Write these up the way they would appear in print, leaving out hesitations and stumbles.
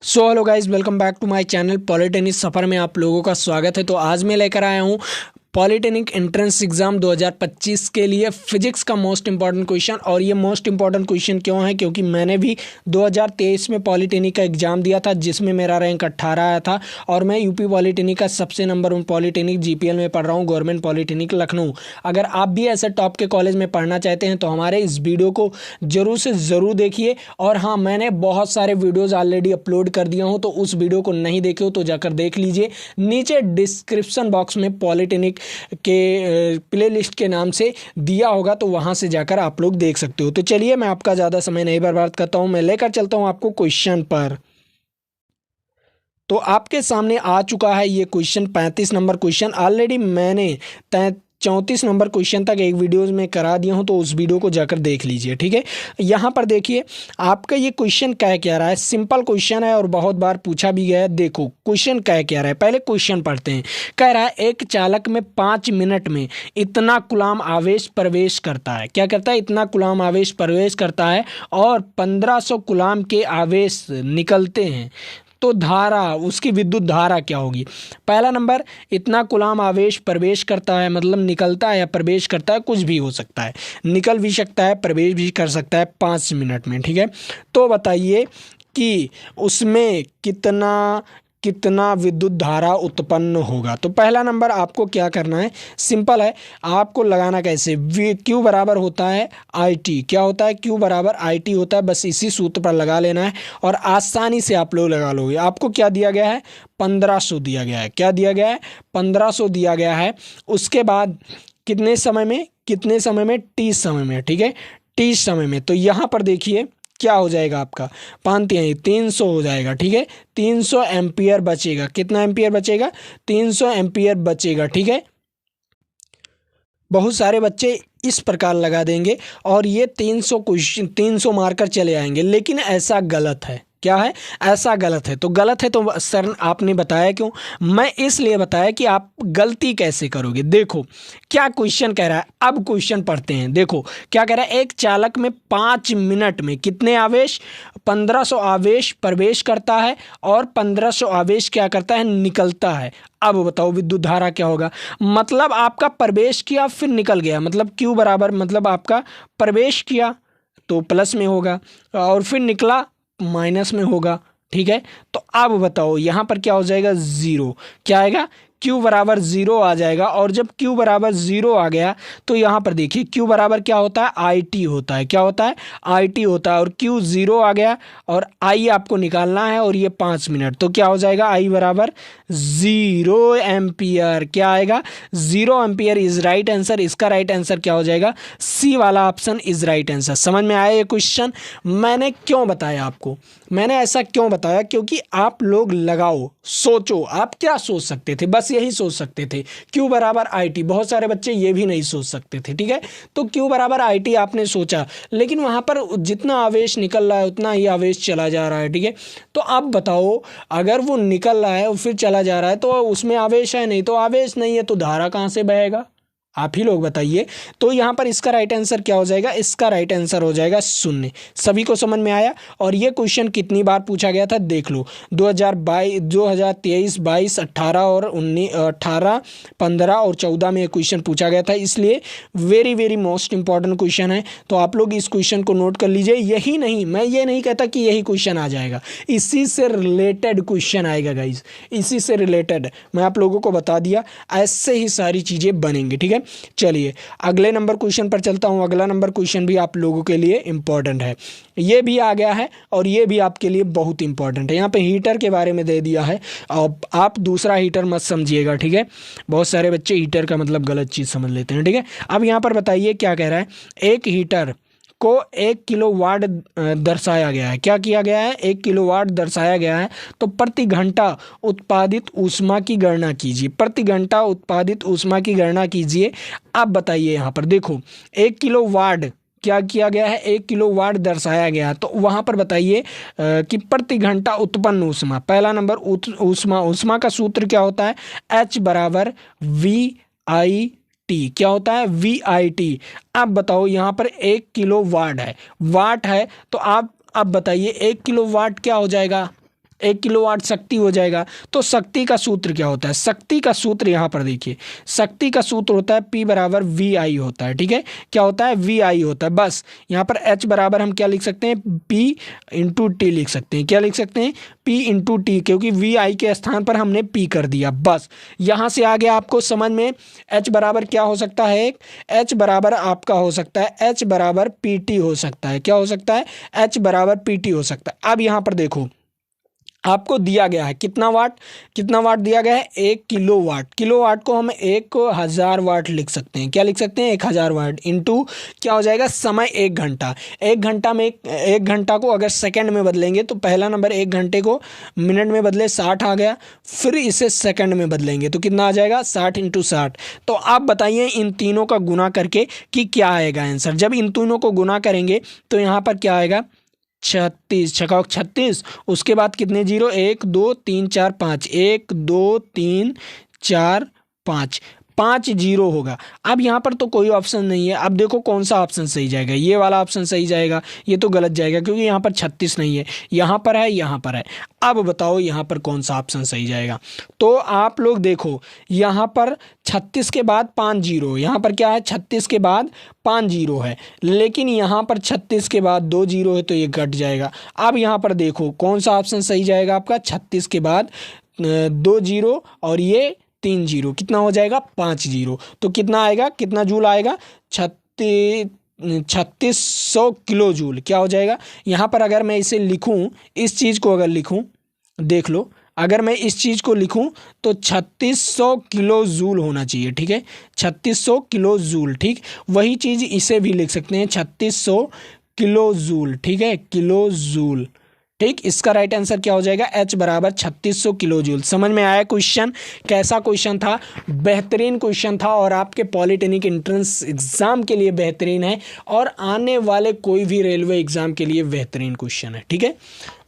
So hello guys, welcome back to my channel. Polytechnic सफ़र में आप लोगों का स्वागत है। तो आज मैं लेकर आया हूँ पॉलिटेक्निक एंट्रेंस एग्ज़ाम 2025 के लिए फिजिक्स का मोस्ट इंपॉर्टेंट क्वेश्चन। और ये मोस्ट इंपॉर्टेंट क्वेश्चन क्यों है? क्योंकि मैंने भी 2023 में पॉलिटेक्निक का एग्ज़ाम दिया था, जिसमें मेरा रैंक 18 आया था। और मैं यूपी पॉलिटेक्निक का सबसे नंबर 1 पॉलिटेक्निक जीपीएल में पढ़ रहा हूँ, गवर्नमेंट पॉलिटेक्निक लखनऊ। अगर आप भी ऐसे टॉप के कॉलेज में पढ़ना चाहते हैं तो हमारे इस वीडियो को ज़रूर से ज़रूर देखिए। और हाँ, मैंने बहुत सारे वीडियोज़ ऑलरेडी अपलोड कर दिया हूँ, तो उस वीडियो को नहीं देखे हो तो जाकर देख लीजिए। नीचे डिस्क्रिप्शन बॉक्स में पॉलिटेक्निक के प्लेलिस्ट के नाम से दिया होगा, तो वहां से जाकर आप लोग देख सकते हो। तो चलिए, मैं आपका ज़्यादा समय नहीं बर्बाद करता हूं, मैं लेकर चलता हूं आपको क्वेश्चन पर। तो आपके सामने आ चुका है ये क्वेश्चन, 35 नंबर क्वेश्चन। ऑलरेडी मैंने 34 नंबर क्वेश्चन तक एक वीडियोज़ में करा दिया हूँ, तो उस वीडियो को जाकर देख लीजिए, ठीक है। यहाँ पर देखिए आपका ये क्वेश्चन कह क्या रहा है। सिंपल क्वेश्चन है और बहुत बार पूछा भी गया है। देखो क्वेश्चन कह क्या रहा है, पहले क्वेश्चन पढ़ते हैं। कह रहा है एक चालक में 5 मिनट में इतना कूलाम आवेश प्रवेश करता है। क्या करता है? इतना कूलाम आवेश प्रवेश करता है और 1500 कूलाम के आवेश निकलते हैं। तो धारा, उसकी विद्युत धारा क्या होगी? पहला नंबर, इतना कूलाम आवेश प्रवेश करता है, मतलब निकलता है या प्रवेश करता है, कुछ भी हो सकता है। निकल भी सकता है, प्रवेश भी कर सकता है 5 मिनट में, ठीक है। तो बताइए कि उसमें कितना कितना विद्युत धारा उत्पन्न होगा। तो पहला नंबर आपको क्या करना है, सिंपल है। आपको लगाना कैसे, क्यू बराबर होता है आई टी। क्या होता है? क्यू बराबर आई टी होता है। बस इसी सूत्र पर लगा लेना है और आसानी से आप लोग लगा लोगे। आपको क्या दिया गया है? 1500 दिया गया है। क्या दिया गया है? 1500 दिया गया है। उसके बाद कितने समय में? कितने समय में? टी समय में, ठीक है, टी समय में। तो यहाँ पर देखिए क्या हो जाएगा आपका, 300 हो जाएगा, ठीक है। 300 एम्पियर बचेगा। कितना एम्पियर बचेगा? 300 एम्पियर बचेगा, ठीक है। बहुत सारे बच्चे इस प्रकार लगा देंगे और ये 300 क्वेश्चन 300 मारकर चले आएंगे, लेकिन ऐसा गलत है। क्या है? ऐसा गलत है। तो गलत है तो सर आपने बताया क्यों? मैं इसलिए बताया कि आप गलती कैसे करोगे। देखो क्या क्वेश्चन कह रहा है, अब क्वेश्चन पढ़ते हैं। देखो क्या कह रहा है, एक चालक में 5 मिनट में कितने आवेश? 1500 आवेश प्रवेश करता है और 1500 आवेश क्या करता है? निकलता है। अब बताओ विद्युत धारा क्या होगा? मतलब आपका प्रवेश किया फिर निकल गया, मतलब क्यू बराबर, मतलब आपका प्रवेश किया तो प्लस में होगा और फिर निकला माइनस में होगा, ठीक है। तो अब बताओ यहाँ पर क्या हो जाएगा? ज़ीरो। क्या आएगा? Q बराबर 0 आ जाएगा। और जब Q बराबर 0 आ गया तो यहाँ पर देखिए Q बराबर क्या होता है? IT होता है। क्या होता है? IT होता है। और Q 0 आ गया और I आपको निकालना है और ये 5 मिनट। तो क्या हो जाएगा? I बराबर 0 एम्पियर। क्या आएगा? 0 एम्पियर इज राइट आंसर। इसका राइट आंसर क्या हो जाएगा? C वाला ऑप्शन इज राइट आंसर। समझ में आया ये क्वेश्चन? मैंने क्यों बताया आपको? मैंने ऐसा क्यों बताया? क्योंकि आप लोग लगाओ, सोचो। आप क्या सोच सकते थे? बस यही सोच सकते थे, Q बराबर आई टी। बहुत सारे बच्चे ये भी नहीं सोच सकते थे, ठीक है। तो Q बराबर आई टी आपने सोचा, लेकिन वहाँ पर जितना आवेश निकल रहा है उतना ही आवेश चला जा रहा है, ठीक है। तो अब बताओ, अगर वो निकल रहा है और फिर चला जा रहा है तो उसमें आवेश है, नहीं तो आवेश नहीं है, तो धारा कहाँ से बहेगा? आप ही लोग बताइए। तो यहाँ पर इसका राइट आंसर क्या हो जाएगा? इसका राइट आंसर हो जाएगा 0। सभी को समझ में आया? और ये क्वेश्चन कितनी बार पूछा गया था देख लो, 2022, 2023, 22, 18 और 19, 18, 15 और 14 में ये क्वेश्चन पूछा गया था। इसलिए very very most important question है। तो आप लोग इस क्वेश्चन को नोट कर लीजिए। यही नहीं, मैं ये नहीं कहता कि यही क्वेश्चन आ जाएगा, इसी से रिलेटेड क्वेश्चन आएगा गाइज, इसी से रिलेटेड मैं आप लोगों को बता दिया। ऐसे ही सारी चीज़ें बनेंगी, ठीक है। चलिए अगले नंबर क्वेश्चन पर चलता हूं। अगला नंबर क्वेश्चन भी आप लोगों के लिए इंपॉर्टेंट है, ये भी आ गया है और ये भी आपके लिए बहुत इंपॉर्टेंट है। यहाँ पे हीटर के बारे में दे दिया है, अब आप दूसरा हीटर मत समझिएगा, ठीक है। बहुत सारे बच्चे हीटर का मतलब गलत चीज़ समझ लेते हैं, ठीक है। अब यहाँ पर बताइए क्या कह रहा है, एक हीटर को 1 किलोवाट दर्शाया गया है। क्या किया गया है? 1 किलोवाट दर्शाया गया है। तो प्रति घंटा उत्पादित ऊष्मा की गणना कीजिए। प्रति घंटा उत्पादित ऊष्मा की गणना कीजिए। अब बताइए यहाँ पर देखो 1 किलोवाट क्या किया गया है? 1 किलोवाट दर्शाया गया है। तो वहाँ पर बताइए कि प्रति घंटा उत्पन्न ऊष्मा। पहला नंबर ऊष्मा का सूत्र क्या होता है? H बराबर VI टी। क्या होता है? VIT। अब बताओ यहाँ पर 1 किलो वाट है, वाट है। तो आप अब बताइए 1 किलो वाट क्या हो जाएगा? 1 किलोवाट शक्ति हो जाएगा। तो शक्ति का सूत्र क्या होता है? शक्ति का सूत्र यहाँ पर देखिए, शक्ति का सूत्र होता है P बराबर VI होता है। ठीक है, क्या होता है? VI होता है। बस यहाँ पर H बराबर हम क्या लिख सकते हैं? P इंटू टी लिख सकते हैं। क्या लिख सकते हैं? P इंटू टी, क्योंकि VI के स्थान पर हमने P कर दिया। बस यहाँ से आगे आपको समझ में H बराबर क्या हो सकता है? H बराबर आपका हो सकता है H बराबर PT हो सकता है। क्या हो सकता है? H बराबर PT हो सकता है। अब यहाँ पर देखो, आपको दिया गया है कितना वाट, कितना वाट दिया गया है? 1 किलोवाट। किलोवाट को हम 1000 वाट लिख सकते हैं। क्या लिख सकते हैं? 1000 वाट इंटू क्या हो जाएगा? समय 1 घंटा। 1 घंटा में 1 घंटा को अगर सेकंड में बदलेंगे तो पहला नंबर 1 घंटे को मिनट में बदले 60 आ गया, फिर इसे सेकंड में बदलेंगे तो कितना आ जाएगा? 60 इंटू 60। तो आप बताइए इन तीनों का गुना करके कि क्या आएगा आंसर। जब इन तीनों को गुना करेंगे तो यहाँ पर क्या आएगा? 36, छक्का 36, उसके बाद कितने जीरो? 1 2 3 4 5, 1 2 3 4 5, 5 जीरो होगा। अब यहाँ पर तो कोई ऑप्शन नहीं है। अब देखो कौन सा ऑप्शन सही जाएगा? ये वाला ऑप्शन सही जाएगा, ये तो गलत जाएगा क्योंकि यहाँ पर 36 नहीं है, यहाँ पर है, यहाँ पर है। अब बताओ यहाँ पर कौन सा ऑप्शन सही जाएगा? तो आप लोग देखो, यहाँ पर 36 के बाद 5 जीरो, यहाँ पर क्या है? 36 के बाद 5 जीरो है, लेकिन यहाँ पर 36 के बाद 2 जीरो है तो ये घट जाएगा। अब यहाँ पर देखो कौन सा ऑप्शन सही जाएगा आपका? 36 के बाद 2 जीरो और ये 3 जीरो, कितना हो जाएगा? 5 जीरो। तो कितना आएगा? कितना जूल आएगा? 3600 किलो जूल। क्या हो जाएगा? यहाँ पर अगर मैं इसे लिखूँ, इस चीज़ को अगर लिखूँ, देख लो, अगर मैं इस चीज़ को लिखूं तो 3600 किलो जूल होना चाहिए। ठीक है, 3600 किलो जूल। ठीक, वही चीज़ इसे भी लिख सकते हैं 3600 किलो जूल। ठीक है, किलो जूल। ठीक, इसका राइट आंसर क्या हो जाएगा? H बराबर 3600 किलो जूल। समझ में आया क्वेश्चन? कैसा क्वेश्चन था? बेहतरीन क्वेश्चन था और आपके पॉलिटेक्निक एंट्रेंस एग्जाम के लिए बेहतरीन है और आने वाले कोई भी रेलवे एग्जाम के लिए बेहतरीन क्वेश्चन है। ठीक है,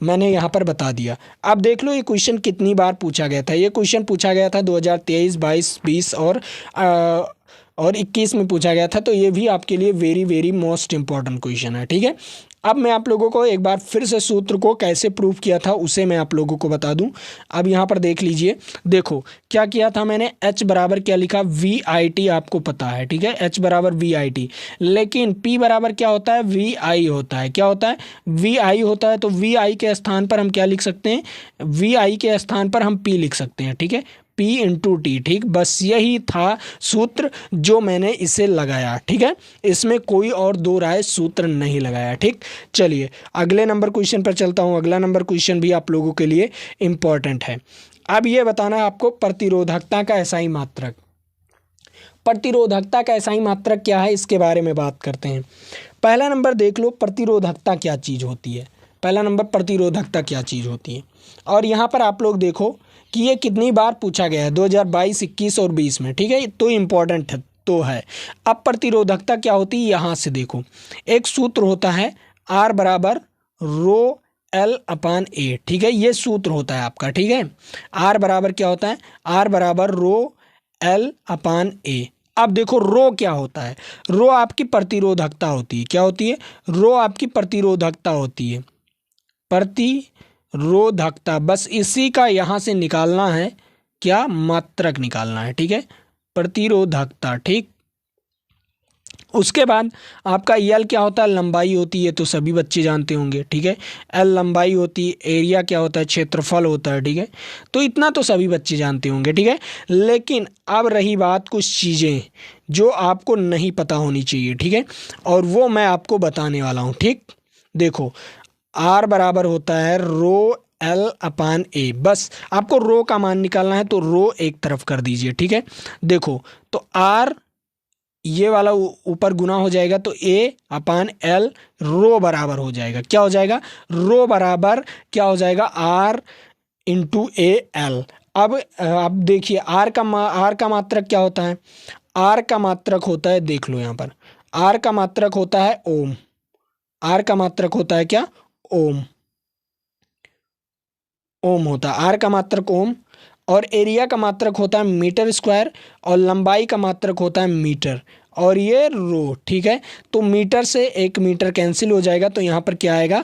मैंने यहाँ पर बता दिया। अब देख लो ये क्वेश्चन कितनी बार पूछा गया था। ये क्वेश्चन पूछा गया था 2023, 22, 20 और 21 में पूछा गया था। तो ये भी आपके लिए very very most important question है। ठीक है, अब मैं आप लोगों को एक बार फिर से सूत्र को कैसे प्रूव किया था उसे मैं आप लोगों को बता दूं। अब यहाँ पर देख लीजिए, देखो क्या किया था मैंने? H बराबर क्या लिखा? VIT आपको पता है। ठीक है, H बराबर VIT, लेकिन P बराबर क्या होता है? VI होता है। क्या होता है? VI होता है। तो VI के स्थान पर हम क्या लिख सकते हैं? VI के स्थान पर हम P लिख सकते हैं। ठीक है, P इंटू टी। ठीक, बस यही था सूत्र जो मैंने इसे लगाया। ठीक है, इसमें कोई और दो राय सूत्र नहीं लगाया। ठीक, चलिए अगले नंबर क्वेश्चन पर चलता हूँ। अगला नंबर क्वेश्चन भी आप लोगों के लिए इम्पोर्टेंट है। अब ये बताना है आपको प्रतिरोधकता का एसआई मात्रक। प्रतिरोधकता का एसआई मात्रक क्या है, इसके बारे में बात करते हैं। पहला नंबर देख लो, प्रतिरोधकता क्या चीज़ होती है। पहला नंबर, प्रतिरोधकता क्या चीज़ होती है। और यहाँ पर आप लोग देखो कि ये कितनी बार पूछा गया है, 2022, 21 और 20 में। ठीक है, तो इम्पोर्टेंट है तो है। अब प्रतिरोधकता क्या होती है, यहाँ से देखो, एक सूत्र होता है R बराबर रो L अपान A। ठीक है, ये सूत्र होता है आपका। ठीक है, R बराबर क्या होता है? R बराबर रो L अपान A। अब देखो रो क्या होता है? रो आपकी प्रतिरोधकता होती है। क्या होती है? रो आपकी प्रतिरोधकता होती है। प्रतिरोधकता, बस इसी का यहाँ से निकालना है, क्या? मात्रक निकालना है। ठीक है, प्रतिरोधकता। ठीक, उसके बाद आपका यल क्या होता है? लंबाई होती है, तो सभी बच्चे जानते होंगे। ठीक है, एल लंबाई होती है। एरिया क्या होता है? क्षेत्रफल होता है। ठीक है, तो इतना तो सभी बच्चे जानते होंगे। ठीक है, लेकिन अब रही बात कुछ चीज़ें जो आपको नहीं पता होनी चाहिए। ठीक है, और वो मैं आपको बताने वाला हूँ। ठीक, देखो R बराबर होता है रो L अपान A। बस आपको रो का मान निकालना है, तो रो एक तरफ कर दीजिए। ठीक है, देखो तो R ये वाला ऊपर गुना हो जाएगा तो A अपान L रो बराबर हो जाएगा। क्या हो जाएगा? रो बराबर क्या हो जाएगा? R into AL। अब देखिए R का मात्रक क्या होता है? R का मात्रक होता है, देख लो यहाँ पर, R का मात्रक होता है ओम। R का मात्रक होता है क्या? ओम। ओम होता है R का मात्रक ओम। और एरिया का मात्रक होता है मीटर स्क्वायर और लंबाई का मात्रक होता है मीटर और ये रो। ठीक है, तो मीटर से 1 मीटर कैंसिल हो जाएगा, तो यहाँ पर क्या आएगा?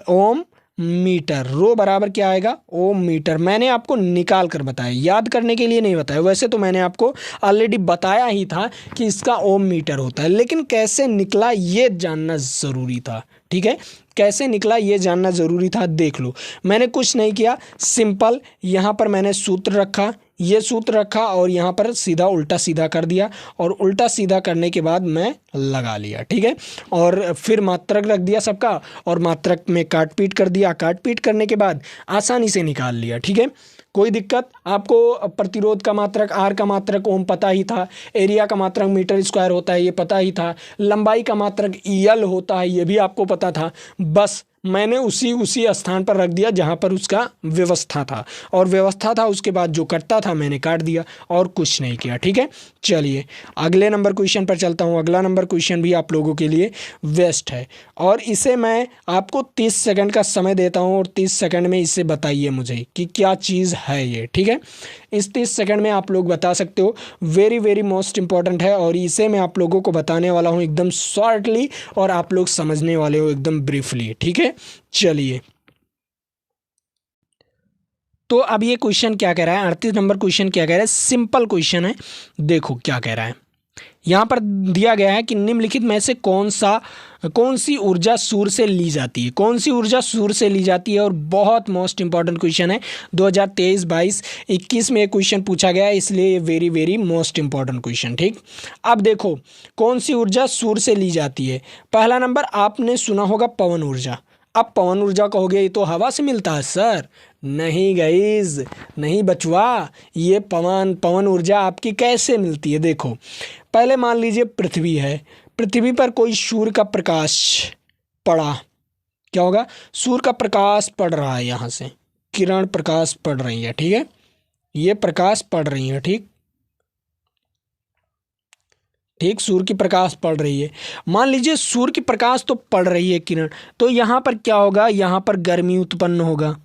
ओम मीटर। रो बराबर क्या आएगा, ओम मीटर। मैंने आपको निकाल कर बताया, याद करने के लिए नहीं बताया। वैसे तो मैंने आपको ऑलरेडी बताया ही था कि इसका ओम मीटर होता है, लेकिन कैसे निकला ये जानना ज़रूरी था। ठीक है, कैसे निकला ये जानना ज़रूरी था। देख लो, मैंने कुछ नहीं किया, सिंपल यहाँ पर मैंने सूत्र रखा, ये सूत्र रखा और यहाँ पर सीधा उल्टा सीधा कर दिया, और उल्टा सीधा करने के बाद मैं लगा लिया। ठीक है, और फिर मात्रक रख दिया सबका, और मात्रक में काट पीट कर दिया। काट पीट करने के बाद आसानी से निकाल लिया। ठीक है, कोई दिक्कत। आपको प्रतिरोध का मात्रक, आर का मात्रक ओम पता ही था, एरिया का मात्रक मीटर स्क्वायर होता है ये पता ही था, लंबाई का मात्रक यल होता है ये भी आपको पता था। बस मैंने उसी स्थान पर रख दिया जहाँ पर उसका व्यवस्था था, और व्यवस्था था उसके बाद जो कटता था मैंने काट दिया, और कुछ नहीं किया। ठीक है, चलिए अगले नंबर क्वेश्चन पर चलता हूँ। अगला नंबर क्वेश्चन भी आप लोगों के लिए वेस्ट है, और इसे मैं आपको 30 सेकंड का समय देता हूँ, और 30 सेकंड में इसे बताइए मुझे कि क्या चीज़ है ये। ठीक है, इस 30 सेकंड में आप लोग बता सकते हो। वेरी वेरी मोस्ट इंपॉर्टेंट है, और इसे मैं आप लोगों को बताने वाला हूँ एकदम शॉर्टली, और आप लोग समझने वाले हो एकदम ब्रीफली। ठीक है, चलिए तो अब ये क्वेश्चन क्या कह रहा है, 38 नंबर क्वेश्चन क्या कह रहा है, सिंपल क्वेश्चन है। देखो क्या कह रहा है, यहाँ पर दिया गया है कि निम्नलिखित में से कौन सी ऊर्जा सूर्य से ली जाती है, कौन सी ऊर्जा सूर्य से ली जाती है। और बहुत मोस्ट इंपॉर्टेंट क्वेश्चन है, 2023, 22, 21 में ये क्वेश्चन पूछा गया है, इसलिए ये very very most important question. ठीक, अब देखो कौन सी ऊर्जा सूर्य से ली जाती है। पहला नंबर आपने सुना होगा पवन ऊर्जा। अब पवन ऊर्जा कहोगे ये तो हवा से मिलता है सर, नहीं गाइज, नहीं बचवा, ये पवन ऊर्जा आपकी कैसे मिलती है। देखो पहले मान लीजिए पृथ्वी है, पृथ्वी पर कोई सूर्य का प्रकाश पड़ा, क्या होगा, सूर्य का प्रकाश पड़ रहा है, यहाँ से किरण प्रकाश पड़ रही है। ठीक है, ये प्रकाश पड़ रही है। ठीक, सूर्य की प्रकाश पड़ रही है। मान लीजिए सूर्य की प्रकाश तो पड़ रही है किरण, तो यहाँ पर क्या होगा, यहाँ पर गर्मी उत्पन्न होगा।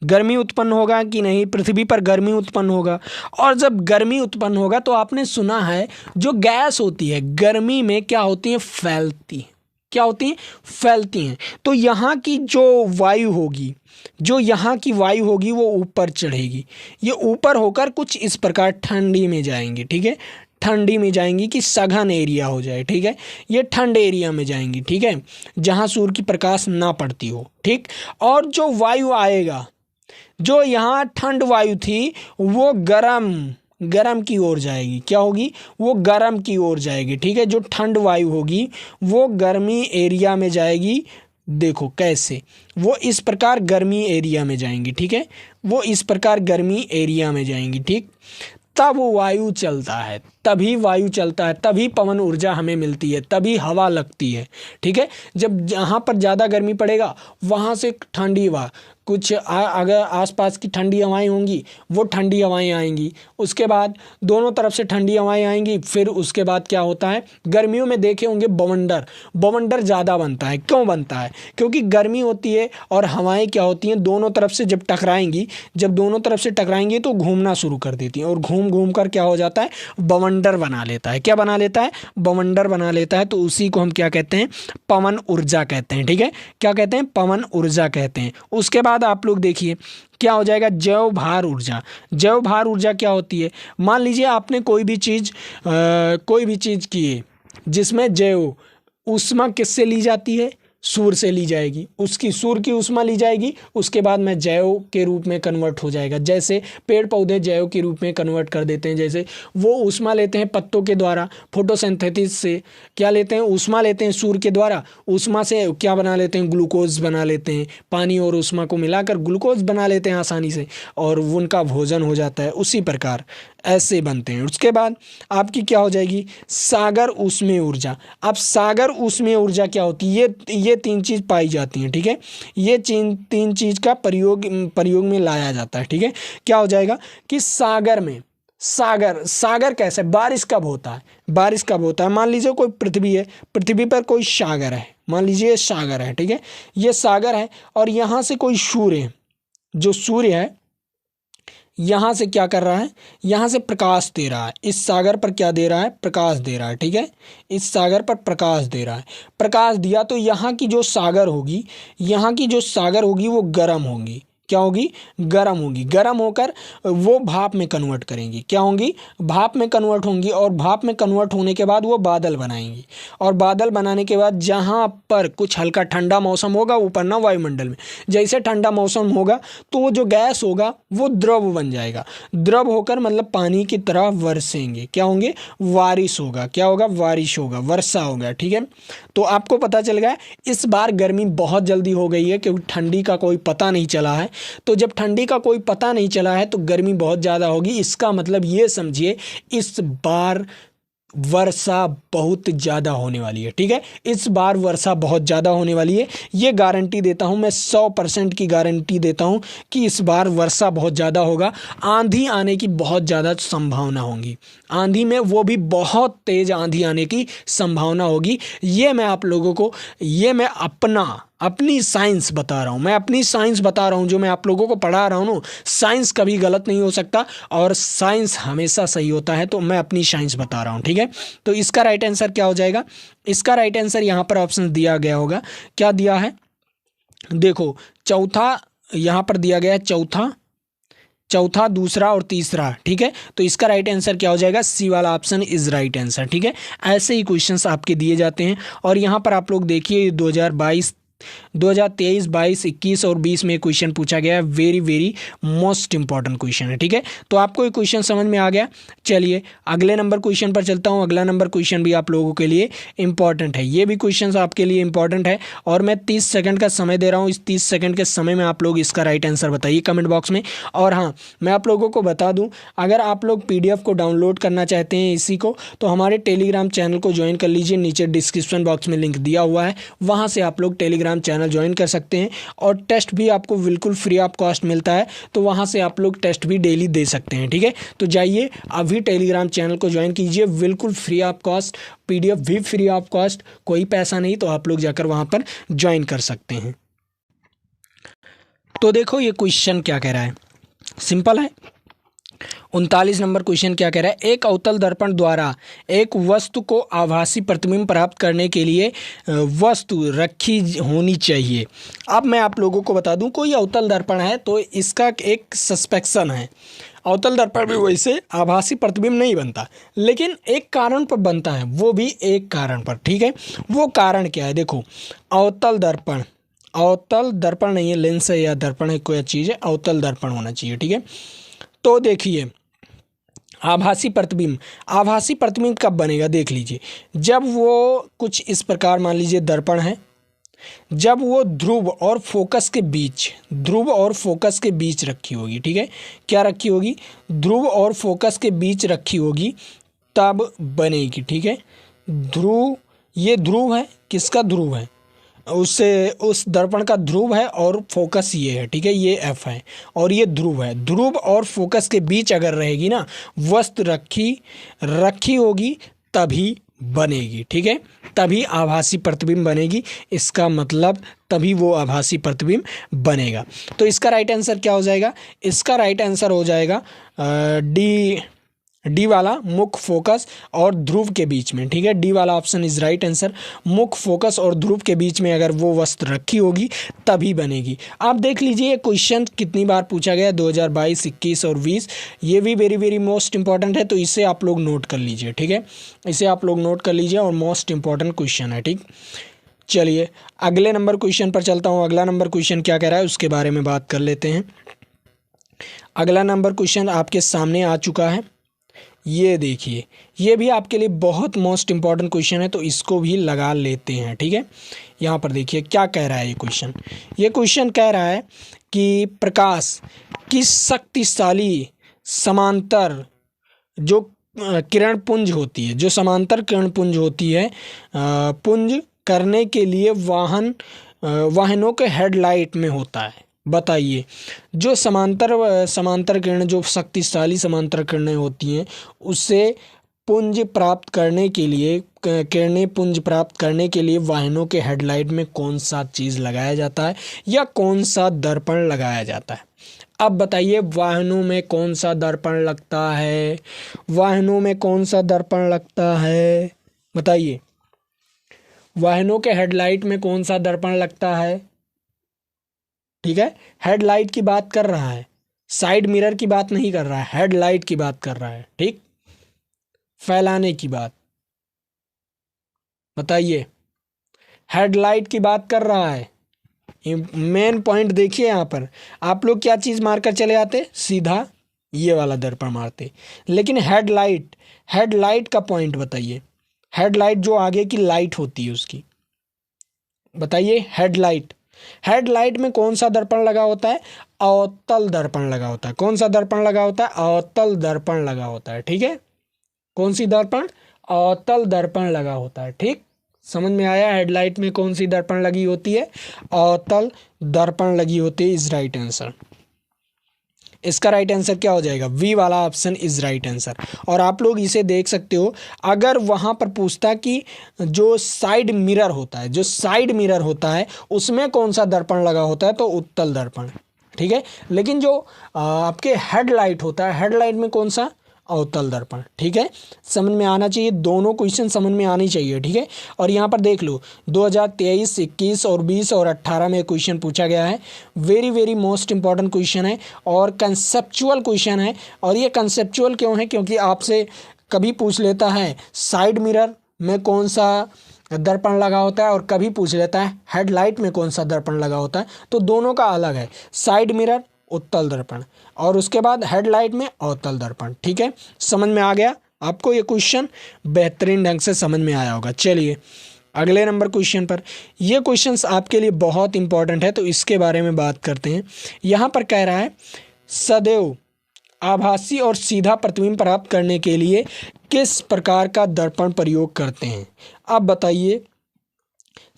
गर्मी उत्पन्न होगा कि नहीं, पृथ्वी पर गर्मी उत्पन्न होगा। और जब गर्मी उत्पन्न होगा तो आपने सुना है जो गैस होती है गर्मी में क्या होती है, फैलती है। क्या होती हैं, फैलती हैं। तो यहाँ की जो वायु होगी, जो यहाँ की वायु होगी वो ऊपर चढ़ेगी, ये ऊपर होकर कुछ इस प्रकार ठंडी में जाएंगी। ठीक है, ठंडी में जाएंगी कि सघन एरिया हो जाए। ठीक है, ये ठंड एरिया में जाएंगी। ठीक है, जहाँ सूर्य की प्रकाश ना पड़ती हो। ठीक, और जो वायु आएगा, जो यहाँ ठंड वायु थी वो गरम की ओर जाएगी। क्या होगी, वो गरम की ओर जाएगी। ठीक है, जो ठंड वायु होगी वो गर्मी एरिया में जाएगी। देखो कैसे, वो इस प्रकार गर्मी एरिया में जाएंगी। ठीक है, वो इस प्रकार गर्मी एरिया में जाएंगी। ठीक, तब वायु चलता है, तभी वायु चलता है, तभी पवन ऊर्जा हमें मिलती है, तभी हवा लगती है। ठीक है, जब जहाँ पर ज़्यादा गर्मी पड़ेगा वहाँ से ठंडी हवा, कुछ अगर आसपास की ठंडी हवाएं होंगी वो ठंडी हवाएं आएंगी, उसके बाद दोनों तरफ से ठंडी हवाएं आएंगी। फिर उसके बाद क्या होता है, गर्मियों में देखे होंगे बवंडर ज़्यादा बनता है। क्यों बनता है, क्योंकि गर्मी होती है और हवाएं क्या होती हैं, दोनों तरफ से जब टकराएंगी, जब दोनों तरफ से टकराएंगी तो घूमना शुरू कर देती हैं, और घूम घूम कर क्या हो जाता है, बवंडर बना लेता है। क्या बना लेता है, बवंडर बना लेता है। तो उसी को हम क्या कहते हैं, पवन ऊर्जा कहते हैं। ठीक है, क्या कहते हैं, पवन ऊर्जा कहते हैं। उसके बाद आप लोग देखिए क्या हो जाएगा, जैव भार ऊर्जा। जैव भार ऊर्जा क्या होती है, मान लीजिए आपने कोई भी चीज़ की है जिसमें जैव ऊष्मा किससे ली जाती है, सूर्य से ली जाएगी, उसकी सूर्य की ऊष्मा ली जाएगी, उसके बाद में जैव के रूप में कन्वर्ट हो जाएगा। जैसे पेड़ पौधे जैव के रूप में कन्वर्ट कर देते हैं, जैसे वो ऊष्मा लेते हैं पत्तों के द्वारा, फोटोसिंथेसिस से क्या लेते हैं, ऊष्मा लेते हैं सूर्य के द्वारा, ऊष्मा से क्या बना लेते हैं, ग्लूकोज बना लेते हैं, पानी और ऊष्मा को मिलाकर ग्लूकोज बना लेते हैं आसानी से, और उनका भोजन हो जाता है। उसी प्रकार ऐसे बनते हैं। उसके बाद आपकी क्या हो जाएगी, सागर ऊष्मीय ऊर्जा। अब सागर ऊष्मीय ऊर्जा क्या होती है, ये तीन चीज़ पाई जाती हैं। ठीक है, ये तीन चीज़ का प्रयोग में लाया जाता है। ठीक है, क्या हो जाएगा कि सागर में, सागर कैसे, बारिश कब होता है, बारिश कब होता है, मान लीजिए कोई पृथ्वी है, पृथ्वी पर कोई सागर है, मान लीजिए ये सागर है। ठीक है, ये सागर है और यहाँ से कोई सूर्य है, जो सूर्य है यहाँ से क्या कर रहा है, यहाँ से प्रकाश दे रहा है, इस सागर पर क्या दे रहा है, प्रकाश दे रहा है, ठीक है, इस सागर पर प्रकाश दे रहा है। प्रकाश दिया तो यहाँ की जो सागर होगी, यहाँ की जो सागर होगी वो गर्म होगी, क्या होगी, गर्म होगी। गर्म होकर वो भाप में कन्वर्ट करेंगी, क्या होंगी, भाप में कन्वर्ट होंगी, और भाप में कन्वर्ट होने के बाद वो बादल बनाएंगी, और बादल बनाने के बाद जहाँ पर कुछ हल्का ठंडा मौसम होगा ऊपर ना वायुमंडल में, जैसे ठंडा मौसम होगा तो वो जो गैस होगा वो द्रव बन जाएगा, द्रव होकर मतलब पानी की तरह बरसेंगे, क्या होंगे, बारिश होगा, क्या होगा, बारिश होगा, वर्षा होगा, ठीक है। तो आपको पता चल गया इस बार गर्मी बहुत जल्दी हो गई है, क्योंकि ठंडी का कोई पता नहीं चला है। तो जब ठंडी का कोई पता नहीं चला है तो गर्मी बहुत ज़्यादा होगी। इसका मतलब ये समझिए इस बार वर्षा बहुत ज़्यादा होने वाली है, ठीक है, इस बार वर्षा बहुत ज़्यादा होने वाली है। ये गारंटी देता हूँ मैं, 100% की गारंटी देता हूँ कि इस बार वर्षा बहुत ज़्यादा होगा। आंधी आने की बहुत ज़्यादा संभावना होगी, आंधी में वो भी बहुत तेज़ आंधी आने की संभावना होगी। ये मैं आप लोगों को, ये मैं अपनी साइंस बता रहा हूँ, मैं अपनी साइंस बता रहा हूँ, जो मैं आप लोगों को पढ़ा रहा हूँ ना, साइंस कभी गलत नहीं हो सकता और साइंस हमेशा सही होता है। तो मैं अपनी साइंस बता रहा हूँ, ठीक है। तो इसका राइट आंसर क्या हो जाएगा, इसका राइट आंसर यहाँ पर ऑप्शन दिया गया होगा, क्या दिया है, देखो चौथा यहाँ पर दिया गया है, चौथा, दूसरा और तीसरा, ठीक है। तो इसका राइट आंसर क्या हो जाएगा, सी वाला ऑप्शन इज राइट आंसर, ठीक है। ऐसे ही क्वेश्चंस आपके दिए जाते हैं। और यहाँ पर आप लोग देखिए 2023, 22, 21 और 20 में क्वेश्चन पूछा गया है, वेरी मोस्ट इंपॉर्टेंट क्वेश्चन है, ठीक है। तो आपको ये क्वेश्चन समझ में आ गया। चलिए अगले नंबर क्वेश्चन पर चलता हूँ। अगला नंबर क्वेश्चन भी आप लोगों के लिए इंपॉर्टेंट है, ये भी क्वेश्चन आपके लिए इंपॉर्टेंट है और मैं 30 सेकंड का समय दे रहा हूँ। इस 30 सेकंड के समय में आप लोग इसका राइट आंसर बताइए कमेंट बॉक्स में। और हाँ, मैं आप लोगों को बता दूँ, अगर आप लोग PDF को डाउनलोड करना चाहते हैं इसी को, तो हमारे टेलीग्राम चैनल को ज्वाइन कर लीजिए, नीचे डिस्क्रिप्शन बॉक्स में लिंक दिया हुआ है, वहाँ से आप लोग टेलीग्राम चैनल ज्वाइन कर सकते हैं। और टेस्ट भी आपको बिल्कुल फ्री ऑफ कॉस्ट मिलता है, तो वहाँ से आप लोग टेस्ट भी डेली दे सकते हैं, ठीक है। तो जाइए अभी टेलीग्राम चैनल को ज्वाइन कीजिए, बिल्कुल फ्री ऑफ कॉस्ट, PDF भी फ्री ऑफ कॉस्ट, कोई पैसा नहीं, तो आप लोग जाकर वहाँ पर ज्वाइन कर सकते हैं। तो देखो ये क्वेश्चन क्या कह रहा है, सिंपल है। 39 नंबर क्वेश्चन क्या कह रहा है, एक अवतल दर्पण द्वारा एक वस्तु को आभासी प्रतिबिंब प्राप्त करने के लिए वस्तु रखी होनी चाहिए। अब मैं आप लोगों को बता दूं, कोई अवतल दर्पण है तो इसका एक सस्पेक्शन है, अवतल दर्पण भी वैसे आभासी प्रतिबिंब नहीं बनता, लेकिन एक कारण पर बनता है, वो भी एक कारण पर, ठीक है। वो कारण क्या है, देखो अवतल दर्पण नहीं है, लेंस है या दर्पण है, कोई चीज़ है, अवतल दर्पण होना चाहिए, ठीक है। तो देखिए आभासी प्रतिबिंब कब बनेगा, देख लीजिए, जब वो कुछ इस प्रकार, मान लीजिए दर्पण है, जब वो ध्रुव और फोकस के बीच रखी होगी, ठीक है, क्या रखी होगी, ध्रुव और फोकस के बीच रखी होगी, तब बनेगी, ठीक है। ये ध्रुव है, किसका ध्रुव है, उस दर्पण का ध्रुव है और फोकस ये है, ठीक है, ये F है और ये ध्रुव है। ध्रुव और फोकस के बीच अगर रहेगी ना वस्तु रखी होगी तभी बनेगी, ठीक है, तभी आभासी प्रतिबिंब बनेगी, इसका मतलब तभी वो आभासी प्रतिबिंब बनेगा। तो इसका राइट आंसर क्या हो जाएगा, इसका राइट आंसर हो जाएगा डी वाला, मुख्य फोकस और ध्रुव के बीच में, ठीक है, डी वाला ऑप्शन इज राइट आंसर। मुख्य फोकस और ध्रुव के बीच में अगर वो वस्तु रखी होगी तभी बनेगी। आप देख लीजिए ये क्वेश्चन कितनी बार पूछा गया, 2022, 21 और 20, ये भी वेरी मोस्ट इंपॉर्टेंट है, तो इसे आप लोग नोट कर लीजिए, ठीक है, इसे आप लोग नोट कर लीजिए और मोस्ट इंपॉर्टेंट क्वेश्चन है, ठीक। चलिए अगले नंबर क्वेश्चन पर चलता हूँ। अगला नंबर क्वेश्चन क्या कह रहा है उसके बारे में बात कर लेते हैं। अगला नंबर क्वेश्चन आपके सामने आ चुका है, ये देखिए, ये भी आपके लिए बहुत मोस्ट इंपॉर्टेंट क्वेश्चन है, तो इसको भी लगा लेते हैं, ठीक है। यहाँ पर देखिए क्या कह रहा है ये क्वेश्चन कह रहा है कि प्रकाश की शक्तिशाली समांतर जो किरण पुंज होती है, जो समांतर किरण पुंज होती है, पुंज करने के लिए वाहनों के हेडलाइट में होता है। बताइए, जो समांतर किरण, जो शक्तिशाली समांतर किरणें होती हैं, उससे पुंज प्राप्त करने के लिए, किरणें पुंज प्राप्त करने के लिए वाहनों के हेडलाइट में कौन सा चीज़ लगाया जाता है या कौन सा दर्पण लगाया जाता है। अब बताइए वाहनों में कौन सा दर्पण लगता है, वाहनों में कौन सा दर्पण लगता है, बताइए। वाहनों के हेडलाइट में कौन सा दर्पण लगता है, ठीक है। हेडलाइट की बात कर रहा है, साइड मिरर की बात नहीं कर रहा है, हेडलाइट की बात कर रहा है, ठीक। फैलाने की बात, बताइए। हेडलाइट की बात कर रहा है। मेन पॉइंट देखिए यहाँ पर, आप लोग क्या चीज़ मारकर चले आते, सीधा ये वाला दर्पण मारते, लेकिन हेडलाइट, हेडलाइट का पॉइंट बताइए। हेडलाइट जो आगे की लाइट होती है उसकी, बताइए। हेडलाइट, हेडलाइट में कौन सा दर्पण लगा होता है, अवतल दर्पण लगा होता है। कौन सा दर्पण लगा होता है, अवतल दर्पण लगा होता है, ठीक है। कौन सी दर्पण, अवतल दर्पण लगा होता है, ठीक। समझ में आया, हेडलाइट में कौन सी दर्पण लगी होती है, अवतल दर्पण लगी होती है, इज राइट आंसर। इसका राइट आंसर क्या हो जाएगा, वी वाला ऑप्शन इज राइट आंसर। और आप लोग इसे देख सकते हो, अगर वहाँ पर पूछता कि जो साइड मिरर होता है, जो साइड मिरर होता है उसमें कौन सा दर्पण लगा होता है, तो उत्तल दर्पण, ठीक है। लेकिन जो आपके हेडलाइट होता है, हेडलाइट में कौन सा, अवतल दर्पण, ठीक है। समझ में आना चाहिए, दोनों क्वेश्चन समझ में आनी चाहिए, ठीक है। और यहाँ पर देख लो 2023, 21 और 20 और 18 में क्वेश्चन पूछा गया है। Very very most important question है और कंसेप्चुअल क्वेश्चन है। और ये कंसेप्चुअल क्यों है, क्योंकि आपसे कभी पूछ लेता है साइड मिरर में कौन सा दर्पण लगा होता है और कभी पूछ लेता है हेडलाइट में कौन सा दर्पण लगा होता है, तो दोनों का अलग है। साइड मिरर उत्तल दर्पण और उसके बाद हेडलाइट में अवतल दर्पण, ठीक है। समझ में आ गया आपको, ये क्वेश्चन बेहतरीन ढंग से समझ में आया होगा। चलिए अगले नंबर क्वेश्चन पर, ये क्वेश्चंस आपके लिए बहुत इंपॉर्टेंट है, तो इसके बारे में बात करते हैं। यहाँ पर कह रहा है सदैव आभासी और सीधा प्रतिबिंब प्राप्त करने के लिए किस प्रकार का दर्पण प्रयोग करते हैं। अब बताइए,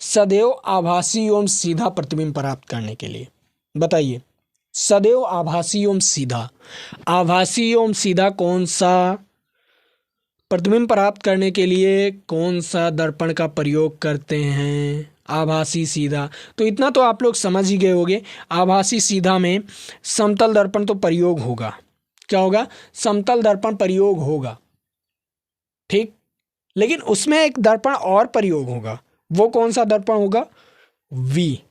सदैव आभासी एवं सीधा प्रतिबिंब प्राप्त करने के लिए, बताइए। सदैव आभासी एवं सीधा, आभासी एवं सीधा कौन सा प्रतिबिंब प्राप्त करने के लिए कौन सा दर्पण का प्रयोग करते हैं, आभासी सीधा। तो इतना तो आप लोग समझ ही गए होंगे, आभासी सीधा में समतल दर्पण तो प्रयोग होगा। क्या होगा, समतल दर्पण प्रयोग होगा, ठीक। लेकिन उसमें एक दर्पण और प्रयोग होगा, वो कौन सा दर्पण होगा, वी,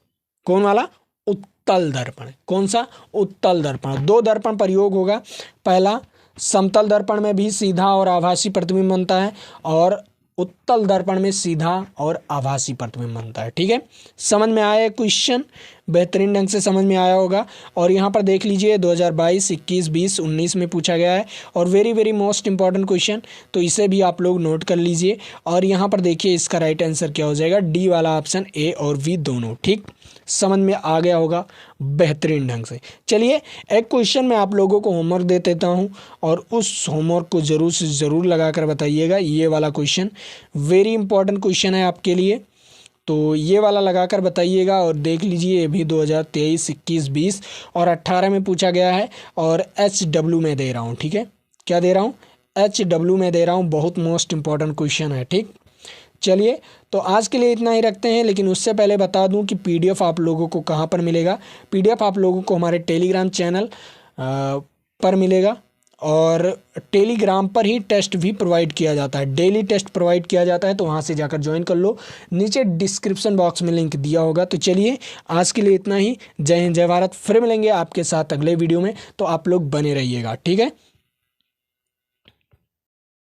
कौन वाला, उत्तल दर्पण। कौन सा, उत्तल दर्पण। दो दर्पण प्रयोग होगा, पहला समतल दर्पण में भी सीधा और आभासी प्रतिबिंब बनता है और उत्तल दर्पण में सीधा और आभासी प्रतिबिंब बनता है, ठीक है। समझ में आया क्वेश्चन, बेहतरीन ढंग से समझ में आया होगा। और यहाँ पर देख लीजिए 2022, 21, 20, 19 में पूछा गया है और very very most important question, तो इसे भी आप लोग नोट कर लीजिए। और यहाँ पर देखिए इसका राइट आंसर क्या हो जाएगा, डी वाला ऑप्शन, ए और वी दोनों, ठीक। समझ में आ गया होगा बेहतरीन ढंग से। चलिए एक क्वेश्चन मैं आप लोगों को होमवर्क दे देता हूँ और उस होमवर्क को ज़रूर से ज़रूर लगा कर बताइएगा। ये वाला क्वेश्चन वेरी इंपॉर्टेंट क्वेश्चन है आपके लिए, तो ये वाला लगा कर बताइएगा। और देख लीजिए ये भी 2023, 21, 20 और 18 में पूछा गया है और HW में दे रहा हूँ, ठीक है। क्या दे रहा हूँ, HW में दे रहा हूँ, बहुत मोस्ट इंपॉर्टेंट क्वेश्चन है, ठीक। चलिए तो आज के लिए इतना ही रखते हैं, लेकिन उससे पहले बता दूं कि PDF आप लोगों को कहाँ पर मिलेगा। PDF आप लोगों को हमारे टेलीग्राम चैनल पर मिलेगा और टेलीग्राम पर ही टेस्ट भी प्रोवाइड किया जाता है, डेली टेस्ट प्रोवाइड किया जाता है, तो वहाँ से जाकर ज्वाइन कर लो, नीचे डिस्क्रिप्शन बॉक्स में लिंक दिया होगा। तो चलिए आज के लिए इतना ही, जय हिंद जय भारत। फिर मिलेंगे आपके साथ अगले वीडियो में, तो आप लोग बने रहिएगा, ठीक है।